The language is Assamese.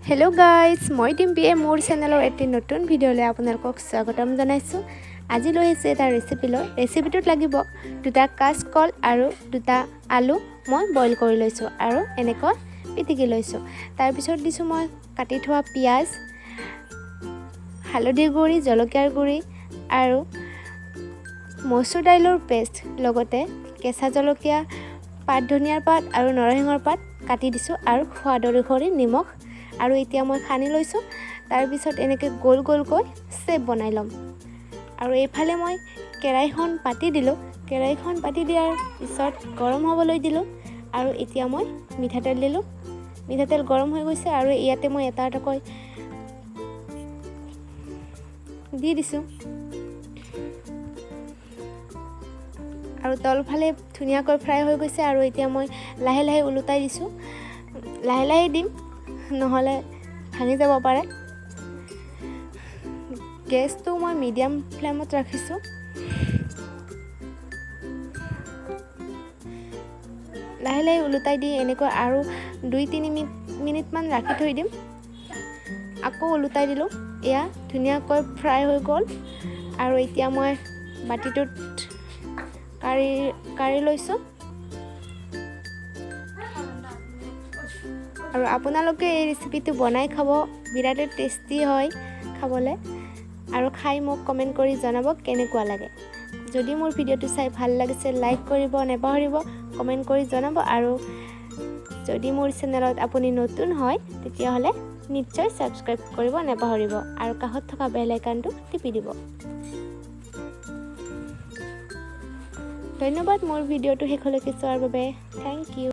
हेलो गाइज मैं डिम्पीए मोर चेनेलर एटी नतुन भिडिओले आपनालोকক स्वागतम जनाइছোঁ। আজি লৈ আহিছোঁ এটা ৰেচিপিটোত লাগিব দুটা কাঁচকল আৰু দুটা আলু মই বইল কৰি লৈছোঁ আৰু এনেকৈ পিটিকি লৈছোঁ। তাৰ পিছত দিছোঁ মই কাটি থোৱা পিয়াজ, হালধিৰ গুড়ি, জলকীয়াৰ গুড়ি আৰু মচুৰ দাইলৰ পেষ্ট, লগতে কেঁচা জলকীয়া, পাত ধনিয়াৰ পাত আৰু নৰসিংহৰ পাত কাটি দিছোঁ আৰু সোৱাদ অনুসৰি নিমখ। আৰু এতিয়া মই খানি লৈছোঁ। তাৰ পিছত এনেকৈ গোল গোলকৈ চেপ বনাই ল'ম। আৰু এইফালে মই কেৰাহীখন পাতি দিলোঁ। কেৰাহীখন পাতি দিয়াৰ পিছত গৰম হ'বলৈ দিলোঁ আৰু এতিয়া মই মিঠাতেল দিলোঁ। মিঠাতেল গৰম হৈ গৈছে আৰু ইয়াতে মই এটা এটাকৈ দি দিছোঁ। আৰু তলফালে ধুনীয়াকৈ ফ্ৰাই হৈ গৈছে আৰু এতিয়া মই লাহে লাহে ওলোটাই দিছোঁ। লাহে লাহে দিম, নহ'লে ভাঙি যাব পাৰে। গেছটো মই মিডিয়াম ফ্লেমত ৰাখিছোঁ। লাহে লাহে ওলোটাই দি এনেকৈ আৰু 2-3 মিনিটমান ৰাখি থৈ দিম। আকৌ ওলোটাই দিলোঁ। এয়া ধুনীয়াকৈ ফ্ৰাই হৈ গ'ল আৰু এতিয়া মই বাতিটোত কাঢ়ি লৈছোঁ। আৰু আপোনালোকে এই ৰেচিপিটো বনাই খাব, বিৰাটেই টেষ্টি হয় খাবলৈ। আৰু খাই মোক কমেণ্ট কৰি জনাব কেনেকুৱা লাগে। যদি মোৰ ভিডিঅ'টো চাই ভাল লাগিছে লাইক কৰিব নাপাহৰিব, কমেণ্ট কৰি জনাব। আৰু যদি মোৰ চেনেলত আপুনি নতুন হয় তেতিয়াহ'লে নিশ্চয় ছাবস্ক্ৰাইব কৰিব নাপাহৰিব আৰু কাষত থকা বেল আইকনটো টিপি দিব। ধন্যবাদ মোৰ ভিডিঅ'টো শেষলৈকে চোৱাৰ বাবে। Thank U.